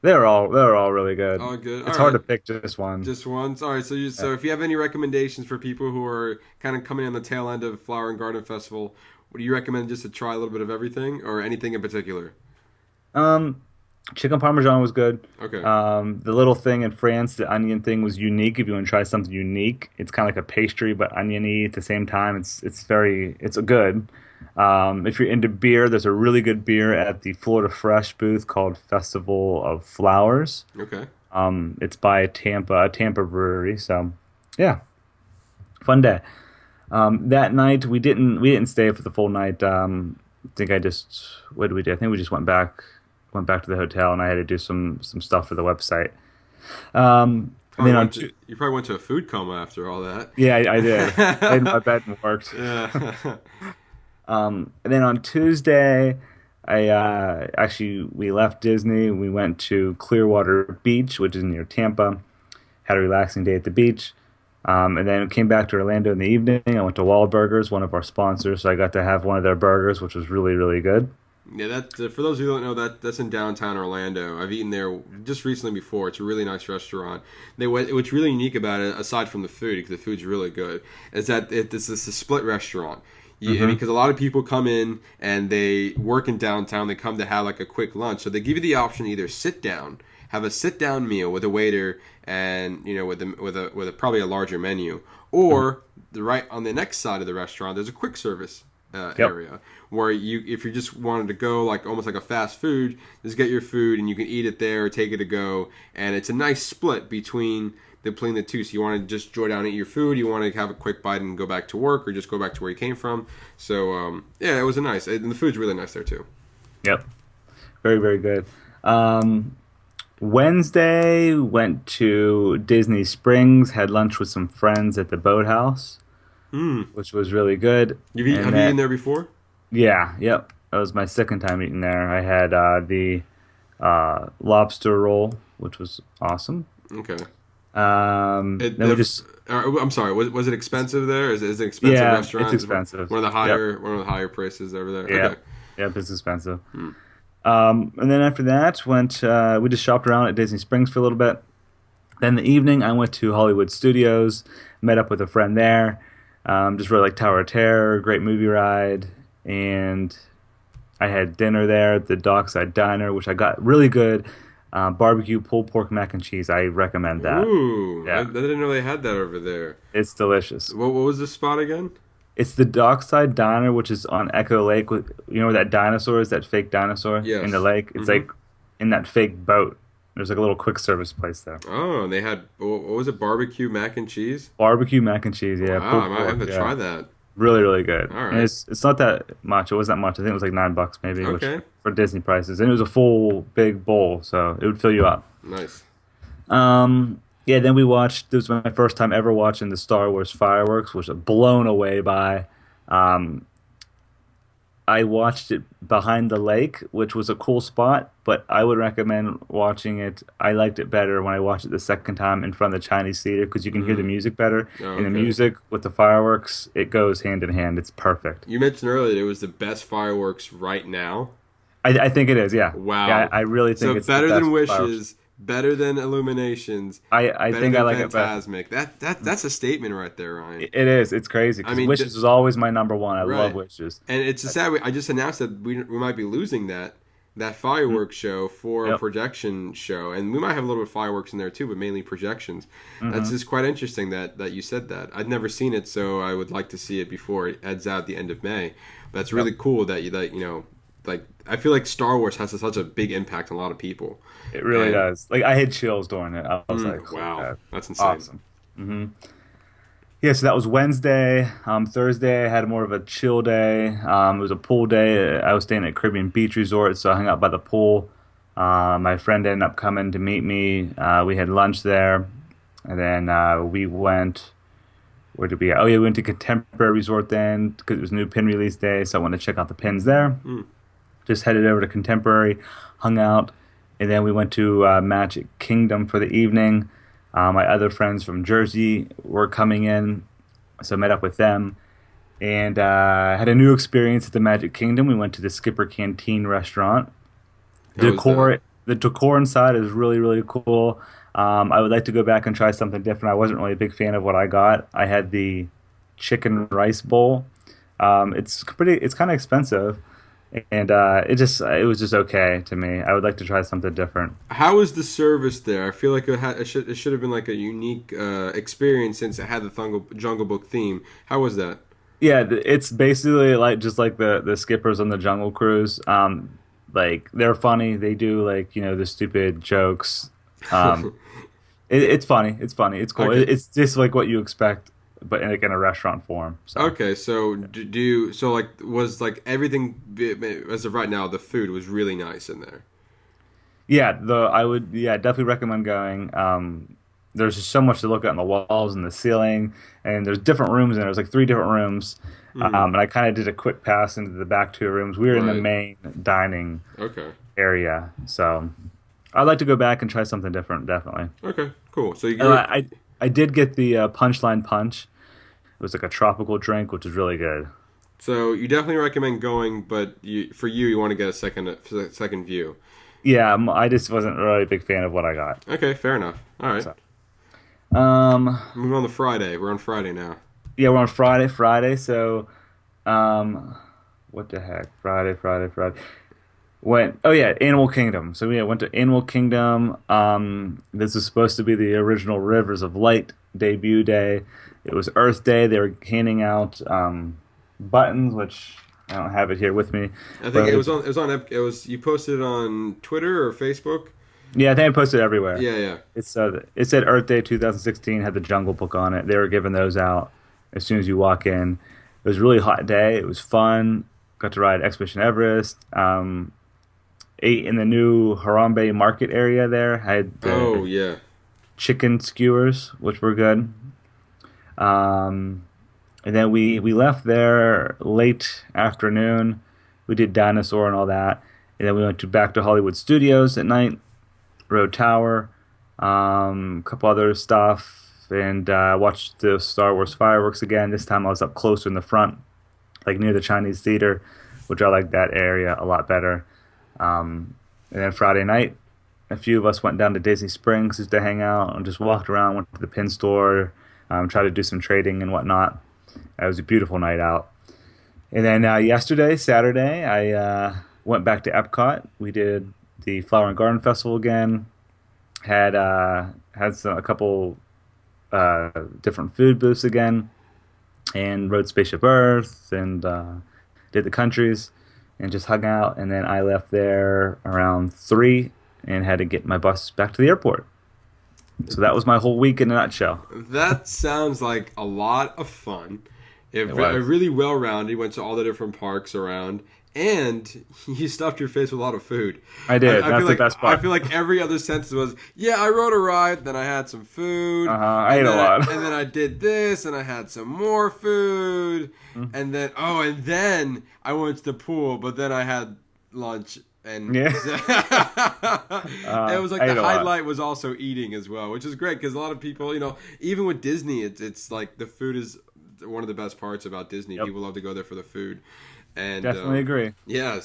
They were all really good. Oh, good. It's hard to pick just one. Just one. All right. So if you have any recommendations for people who are kind of coming on the tail end of Flower and Garden Festival, would you recommend just to try a little bit of everything or anything in particular? Chicken parmesan was good. Okay. The little thing in France, the onion thing was unique. If you want to try something unique, it's kind of like a pastry but oniony at the same time. It's good. If you're into beer, there's a really good beer at the Florida Fresh booth called Festival of Flowers. Okay. It's by a Tampa brewery. So, yeah, fun day. That night we didn't stay for the full night. What did we do? I think we just went back to the hotel, and I had to do some stuff for the website. You probably went to a food coma after all that. Yeah, I did. I made my bed and worked. Yeah. And then on Tuesday, we left Disney. We went to Clearwater Beach, which is near Tampa. Had a relaxing day at the beach. And then came back to Orlando in the evening. I went to Wahlburgers, one of our sponsors, so I got to have one of their burgers, which was really, really good. Yeah, that for those who don't know, that's in downtown Orlando. I've eaten there just recently before. It's a really nice restaurant. What's really unique about it, aside from the food, because the food's really good, is that it's a split restaurant. Yeah, because a lot of people come in and they work in downtown. They come to have like a quick lunch, so they give you the option to either sit down, have a sit down meal with a waiter, and with a probably a larger menu, or the right on the next side of the restaurant, there's a quick service area where if you just wanted to go like almost like a fast food, just get your food and you can eat it there or take it to go, and it's a nice split between the two. So you want to just enjoy down and eat your food, you want to have a quick bite and go back to work, or just go back to where you came from. So yeah, it was and the food's really nice there too. Yep, very very good. Wednesday went to Disney Springs, had lunch with some friends at the boathouse, which was really good. Have you eaten there before? Yeah, yep. That was my second time eating there. I had the lobster roll, which was awesome. Okay. Then we just. I'm sorry. Was it expensive there? Is it an expensive restaurant? It's expensive. One of the higher prices over there. Yeah. Okay. Yep, it's expensive. And then after that, we just shopped around at Disney Springs for a little bit. Then in the evening, I went to Hollywood Studios, met up with a friend there. Just really like Tower of Terror, great movie ride, and I had dinner there at the Dockside Diner, which I got really good barbecue pulled pork mac and cheese. I recommend that. Ooh, yeah. I didn't know they had that over there. It's delicious. What was the spot again? It's the Dockside Diner, which is on Echo Lake. You know where that dinosaur is, that fake dinosaur in the lake? It's like in that fake boat. There's like a little quick service place there. Oh, and they had, what was it, barbecue mac and cheese? Barbecue mac and cheese, yeah. Wow, I might have to try that. Really, really good. All right. And it's not that much. It wasn't that much. I think it was like $9 maybe, which for Disney prices. And it was a full big bowl, so it would fill you up. Nice. Yeah, then we watched, this was my first time ever watching the Star Wars fireworks, which I was blown away by. I watched it behind the lake, which was a cool spot, but I would recommend watching it. I liked it better when I watched it the second time in front of the Chinese theater because you can hear the music better. And the music with the fireworks, it goes hand in hand. It's perfect. You mentioned earlier it was the best fireworks right now. I think it is, yeah. Wow. Yeah, I really think it's better the best than Wishes, fireworks. Better than Illuminations. I think I like Fantasmic. it better. That's a statement right there, Ryan. It is. It's crazy. I mean, Wishes is always my number one. I love Wishes. And it's sad. I just announced that we might be losing that fireworks show for a projection show, and we might have a little bit of fireworks in there too, but mainly projections. That's just quite interesting that you said that. I'd never seen it, so I would like to see it before it ends out at the end of May. But it's really cool that you know. Like, I feel like Star Wars has such a big impact on a lot of people. It really does. Like, I had chills during it. I was like, wow, that's insane. Awesome. Yeah, so that was Wednesday. Thursday, I had more of a chill day. It was a pool day. I was staying at Caribbean Beach Resort, so I hung out by the pool. My friend ended up coming to meet me. We had lunch there. And then we went... Where did we go? Oh, yeah, we went to Contemporary Resort then because it was new pin release day, so I wanted to check out the pins there. Just headed over to Contemporary, hung out, and then we went to Magic Kingdom for the evening. My other friends from Jersey were coming in, so I met up with them. And had a new experience at the Magic Kingdom. We went to the Skipper Canteen restaurant. The decor inside is really, really cool. I would like to go back and try something different. I wasn't really a big fan of what I got. I had the chicken rice bowl. It's kind of expensive, and it was just okay to me. I would like to try something different. How was the service there? I feel like it should have been like a unique experience since it had the Jungle Book theme. How was that? Yeah, it's basically like the skippers on the Jungle Cruise. Like, they're funny. They do the stupid jokes. It's funny. It's funny. It's cool. Okay. It's just like what you expect, but in a restaurant form. So. Okay, so was everything as of right now, the food was really nice in there. Yeah, I would definitely recommend going. There's just so much to look at on the walls and the ceiling, and there's different rooms in there. There's like 3 different rooms, and I kind of did a quick pass into the back 2 rooms. We were in the main dining area, so. I'd like to go back and try something different, definitely. Okay, cool. So I did get the Punchline Punch. It was like a tropical drink, which is really good. So you definitely recommend going, but for you want to get a second view. Yeah, I just wasn't really a big fan of what I got. Okay, fair enough. All right. So, moving on to Friday. We're on Friday now. Yeah, we're on Friday. So What the heck? Friday. Animal Kingdom. So we went to Animal Kingdom. This is supposed to be the original Rivers of Light debut day. It was Earth Day. They were handing out buttons, which I don't have it here with me. I think But you posted it on Twitter or Facebook. yeah, I think I posted it everywhere. Yeah, yeah. It said Earth Day 2016, had the Jungle Book on it. They were giving those out as soon as you walk in. It was a really hot day. It was fun. Got to ride Expedition Everest. Ate in the new Harambe Market area there. Had Oh the yeah. chicken skewers, which were good. And then we left there late afternoon. We did Dinosaur and all that. And then we went back to Hollywood Studios at night, Road Tower, a couple other stuff, and watched the Star Wars fireworks again. This time I was up closer in the front, like near the Chinese Theater, which I like that area a lot better. And then Friday night, a few of us went down to Disney Springs just to hang out and just walked around, went to the pin store, tried to do some trading and whatnot. It was a beautiful night out. And then yesterday, Saturday, I went back to Epcot. We did the Flower and Garden Festival again. Had a couple different food booths again, and rode Spaceship Earth and did the countries and just hung out. And then I left there around 3 and had to get my bus back to the airport. So that was my whole week in a nutshell. That sounds like a lot of fun. It was. Really well rounded. You went to all the different parks around, and you stuffed your face with a lot of food. I did. That's the best part. I feel like every other sentence was, yeah, I rode a ride, then I had some food. I ate a lot. And then I did this, and I had some more food. Mm-hmm. And then I went to the pool, but then I had lunch. And Yeah. it was like I ate the a lot. highlight was also eating as well, which is great because a lot of people, even with Disney, it's like the food is one of the best parts about Disney. Yep. People love to go there for the food, and Definitely agree. yeah.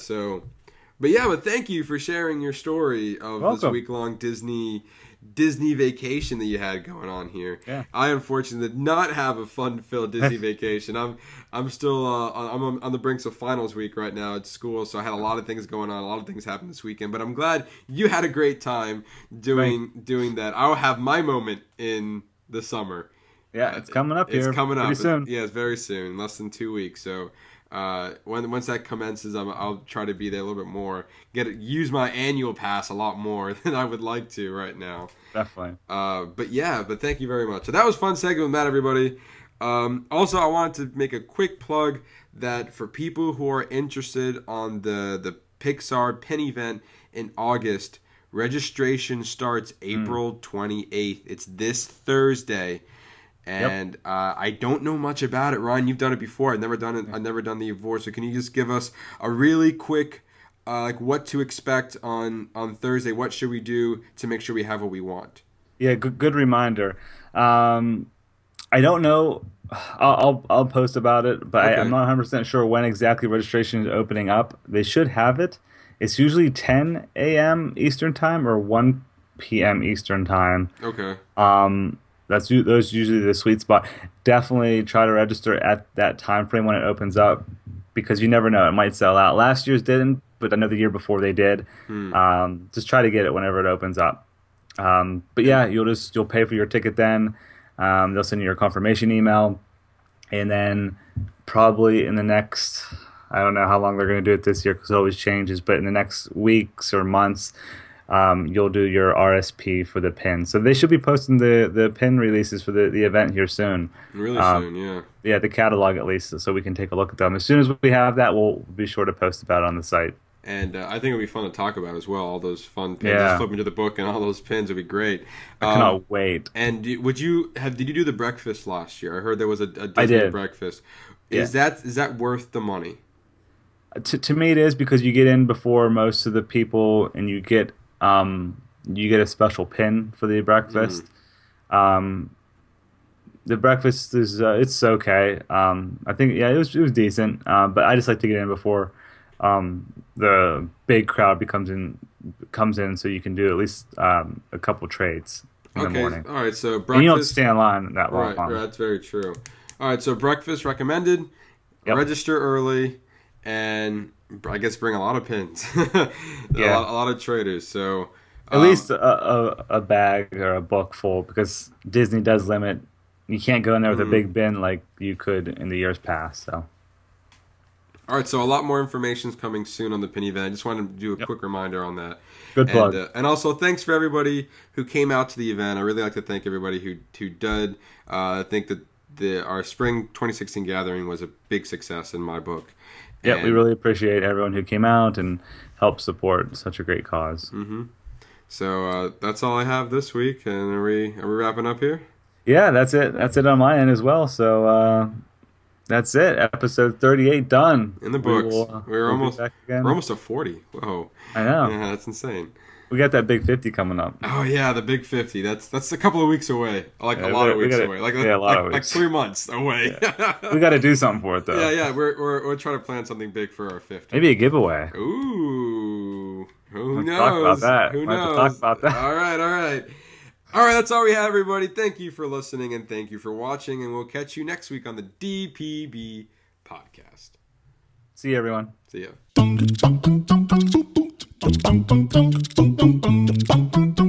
But thank you for sharing your story of this Welcome. week-long Disney vacation that you had going on here. Yeah. I unfortunately did not have a fun-filled Disney vacation. I'm still I'm on the brinks of finals week right now at school, so I had a lot of things going on. A lot of things happened this weekend, but I'm glad you had a great time doing that. I'll have my moment in the summer. Yeah, it's coming up here. It's coming up pretty soon. Yeah, it's very soon, less than 2 weeks. So once that commences, I'll try to be there a little bit more. Use my annual pass a lot more than I would like to right now. Definitely. But thank you very much. So that was a fun segment with Matt, everybody. Also, I wanted to make a quick plug that for people who are interested on the Pixar Pin event in August, registration starts April 28th. It's this Thursday. And I don't know much about it. Ryan, you've done it before. I've never done it. I've never done the award. So can you just give us a really quick, what to expect on Thursday? What should we do to make sure we have what we want? Yeah, good reminder. I don't know. I'll post about it, but Okay. I'm not 100% sure when exactly registration is opening up. They should have it. It's usually 10 a.m. Eastern time or 1 p.m. Eastern time. Okay. Those usually the sweet spot. Definitely try to register at that time frame when it opens up, because you never know, it might sell out. Last year's didn't, but I know the year before they did. Just try to get it whenever it opens up. But yeah, you'll pay for your ticket then. They'll send you your confirmation email, and then probably in the next, I don't know how long they're going to do it this year because it always changes, but in the next weeks or months, you'll do your RSP for the pin. So they should be posting the pin releases for the event here soon. Really soon, yeah. Yeah, the catalog at least, so we can take a look at them. As soon as we have that, we'll be sure to post about it on the site. And I think it'll be fun to talk about as well. All those fun pins. Yeah. Just flip into the book and all those pins would be great. I cannot wait. And did you do the breakfast last year? I heard there was a I Disney did. breakfast. Yeah. Is that worth the money? To me, it is, because you get in before most of the people, and you get a special pin for the breakfast. The breakfast is it's okay. I think it was decent, but I just like to get in before the big crowd comes in, so you can do at least a couple trades in the morning. All right. So breakfast. And you don't stand in line that long. Right, that's very true. All right, so breakfast recommended. Yep. register early, and I guess bring a lot of pins. a lot of traders. So at least a bag or a book full, because Disney does limit. You can't go in there with a big bin like you could in the years past. So. All right, so a lot more information is coming soon on the pin event. I just wanted to do a quick reminder on that. Good plug. And also, thanks for everybody who came out to the event. I really like to thank everybody who did. I think that our spring 2016 gathering was a big success in my book. Yeah, we really appreciate everyone who came out and helped support such a great cause. Mm-hmm. So that's all I have this week. And are we wrapping up here? Yeah, that's it. That's it on my end as well. So that's it. Episode 38 done. In the books. We're almost at 40. Whoa. I know. Yeah, that's insane. We got that big 50 coming up. Oh yeah, the big 50. That's a couple of weeks away. Like a lot of weeks away. Like 3 months away. Yeah. We got to do something for it though. Yeah. We're trying to plan something big for our 50. Maybe a giveaway. Ooh. Who knows? Talk about that. Who knows? knows? Talk about that. All right. All right, that's all we have, everybody. Thank you for listening and thank you for watching, and we'll catch you next week on the DPB podcast. See you, everyone. See ya.